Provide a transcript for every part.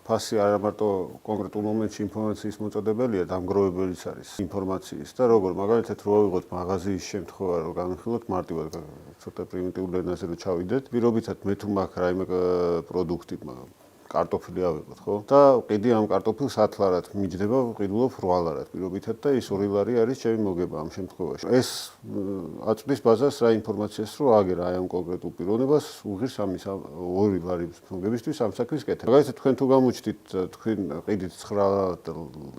ფასი არ მარტო კონკრეტულ მომენტში ინფორმაციის მოწოდებელია, დამგროვებელიც არის ინფორმაციის და როგორ მაგალითად რო ავიღოთ მაღაზიის შემთხვევა, რომ განვიხილოთ მარტივად ცოტა პრიმიტიულ ენაზე რო ჩავიდეთ, პირობითად მე თუ მაქვს რაიმე პროდუქტი კარტოფილი ავიღოთ, ხო? და ყიდი ამ კარტოფილს 10 ლარად მიჯდება, ყიდულობ 8 ლარად პირობითად და ის 2 ლარი არის ჩემი მოგება ამ შემთხვევაში. ეს აწვდის ბაზას რა ინფორმაციას რო აგერ აი ამ კონკრეტულ პიროვნებას უღირს ამის 2 ლარის მოგებისთვის ამ საქმის კეთება. მაგალითად თქვენ თუ გამოჩდით თქვენ ყიდით 9 ლარად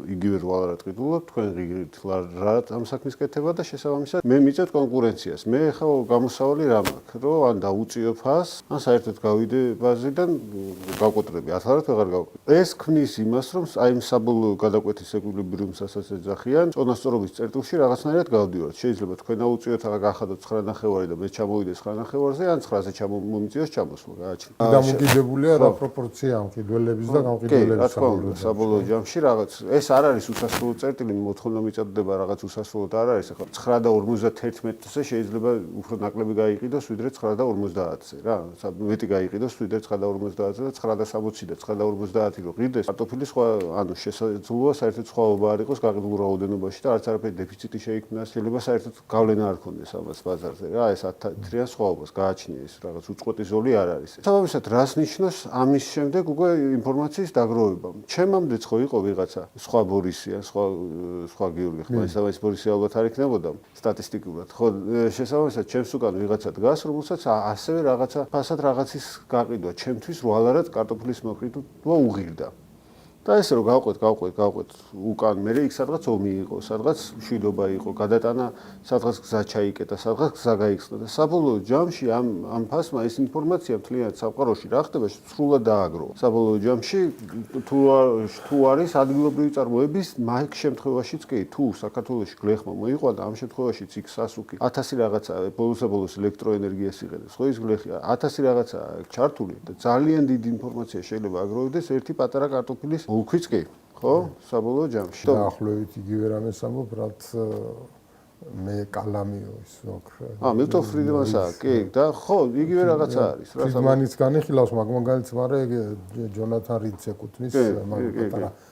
იგივე 8 ლარად ყიდულობთ, თქვენ ღირით ლარად ამ საქმის კეთება და შესაბამისად მე მიწევთ კონკურენციას. მე ხა გამოსავალი რა მაქვს, რომ ან დაუწიო ფას, ან საერთოდ გავიდე ბაზიდან გავკოტრებ 10 ლარად ვეღარ გავყიდე. ეს ქმნის იმას, რომ აი ამ საბოლოო გადაკვეთის ეკვილიბრიუმსაც ეძახიან, წონასწორობის წერტილში რაღაცნაირად გავდივართ. შეიძლება თქვენ აუწიოთ ახლა გახადოთ 9.5 და მე ჩამოვიდე 9.5-ზე, ან 9-ზე მომიწიოს ჩამოსვლა, გააჩნია. დამოკიდებულია რა პროპორცია ამ ყიდველების და გამყიდველების საბოლოო ჯამში რაღაც ეს არ არის უსასრულო წერტილი, მოთხოვნა მიწადდება რაღაც უსასრულოდ არ არის. ახლა 9.51-ზე შეიძლება უფრო ნაკლები გაიყიდოს, ვიდრე 9.50-ზე რა. მეტი გაიყიდოს, ვიდრე 9.50-ზე და 9.60 და 9.50 რო ყიდეს, კარტოფილი სხვა, ანუ შესაძლოა საერთოდ სხვაობა არ იყოს გაყიდულ რაოდენობაში და არც არაფერი დეფიციტი შეიქმნას, შეიძლება საერთოდ გავლენა არ ქონდეს ამას ბაზარზე რა, ეს 10 ლარიან სხვაობას გააჩნია ეს რაღაც უწყვეტი ზოლი არ არის. საბოლოოდ რას ნიშნავს ამის შემდეგ უკვე ინფორმაციის დაგროვება. ჩემამდეც ხო იყო ვიღაცა სხვა ბორისია, სხვა გიორგი ხმა, ეს ბორისი ალბათ არ იქნებოდა სტატისტიკურად. ხო, შესაბამისად ჩემს უკან ვიღაცა დგას, რომელსაც ასევე რაღაცა ფასად რაღაცის გაყიდვა, ჩემთვის 8 ლარად კარტოფილის მოყიდვა უღირდა. და ესე რომ გავყვეთ უკან, მე იქ სადღაც ომი იყო, სადღაც მშვიდობა იყო, გადატანა, სადღაც გზა ჩაიკეტა, სადღაც გზა გაიხსნა და საბოლოო ჯამში ამ ფასმა ეს ინფორმაცია მთლიანად სამყაროში რა ხდება, სრულად დააგროვა. საბოლოო ჯამში თუ არის ადგილობრივი წარმოების მაგ შემთხვევაშიც კი, თუ საქართველოში გლეხმა მოიყვანა, ამ შემთხვევაშიც იქ სასუქი 1000 რაღაცა ბოლოს ელექტროენერგიას იღებს, ხო ის გლეხი 1000 რაღაცა ჩართული და ძალიან დიდი ინფორმაცია შეიძლება აგროვდეს ერთი პატარა კარტოფილის უკვიც კი, ხო? საბოლოო ჯამში. დაახლოებით იგივე რამეს ამბობ, რაც მე კალამიო ის ვაკრა. მილტონ ფრიდმანსა, კი, და ხო, იგივე რაღაცა არის. ფრიდმანის განიხილავს, მაგალითად, მაგრამ ჯონათან რიდს ეკუთვნის,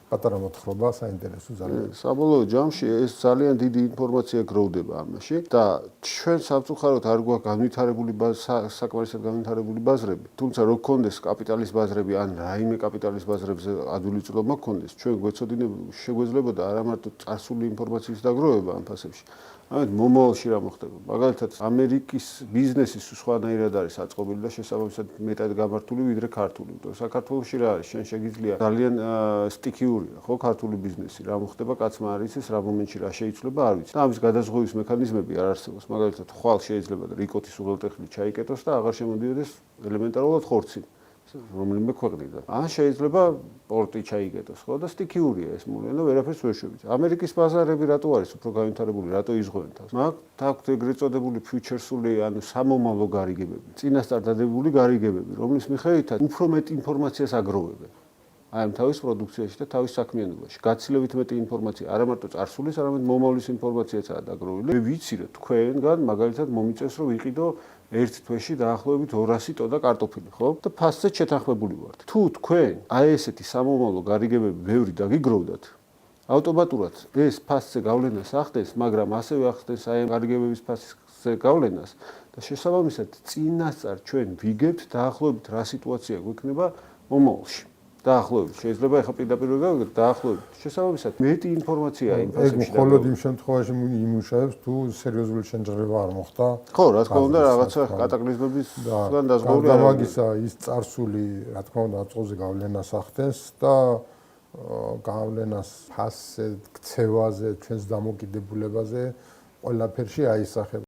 პატარა მოთხრობა, საინტერესო ძალიან. საბოლოო ჯამში ეს ძალიან დიდი ინფორმაცია გროვდება ამაში და ჩვენ სამწუხაროდ არ გვაქვს განვითარებული საკმარისად განვითარებული ბაზრები. თუმცა რო გქონდეს კაპიტალის ბაზრები ან რაიმე კაპიტალის ბაზრებზე ადვილი წლობა გქონდეს, ჩვენ შეგვეძლებოდა არა მარტო წარსული ინფორმაციის დაგროვება ამ ფასებში, ამით მომავალში რა მოხდება. მაგალითად, ამერიკის ბიზნესი სხვანაირად არის აწყობილი და შესაბამისად მეტად გამართული ვიდრე ქართული. საქართველოში რა არის? შენ შეგიძლია ძალიან სტიქიურია, ხო, ქართული ბიზნესი. რა მოხდება, კაცმა არ იცის, რა მომენტში რა შეიცვლება, არ ვიცი. და ამის გადაზღვის მექანიზმები არ არსებობს. მაგალითად, ხვალ შეიძლება რიკოტის უღელტეხილი ჩაიკეტოს და აღარ შემოდიოდეს ელემენტარულად ხორცი. რომელიმე ქვეყნიდან. ან შეიძლება პორტი ჩაიგეთოს, ხო და სტიქიურია ეს მოვლენა, ვერაფერს ვერ შევიც. ამერიკის ბაზარები რატო არის უფრო განვითარებული, რატო იზღვევენ თავს? აქვთ ეგრეთ წოდებული ფიუჩერსული, ანუ სამომავლო გარიგებები, წინასწარ დადებული გარიგებები, რომლის მიხედვითაც უფრო მეტ ინფორმაციას აგროვებენ. აი ამ თავის პროდუქციაში და თავის საქმიანობაში. გაცილებით მეტი ინფორმაცია, არა მარტო წარსულის, არამედ მომავლის ინფორმაციაცაა დაგროვილი. მე ვიცი, რომ თქვენგან მაგალითად მომიწევს, რომ ვიყიდო ერთ თვეში დაახლოებით 200 ტონა კარტოფილი, ხო? და ფასზე შეთანხმებული ვართ. თუ თქვენ აი ესეთი სამომავლო გარიგებები ბევრი დაგიგროვდათ, ავტომატურად ეს ფასზე გავლენას ახდენს, მაგრამ ასევე ახდენს აი ამ გარიგებების ფასზე გავლენას და შესაბამისად წინასწარ ჩვენ ვიგებთ დაახლოებით რა სიტუაცია გვექნება მომავალში. დაახლოებით შეიძლება ეხა პირდაპირ გავიგოთ დაახლოებით შესაბამისად მეტი ინფორმაციაა იმ ფასებში. ეგ მხოლოდ იმ შემთხვევაში იმუშავებს თუ სერიოზული შენჯღება არ მოხდა. ხო, რა თქმა უნდა, რაღაცა კატაკლიზმებისგან დაზღვეული არა. მაგისა ის წარსული, რა თქმა უნდა, აწყოზე გავლენას ახდენს და გავლენას ფასზე, ქცევაზე, ჩვენს დამოკიდებულებაზე ყველაფერში აისახება.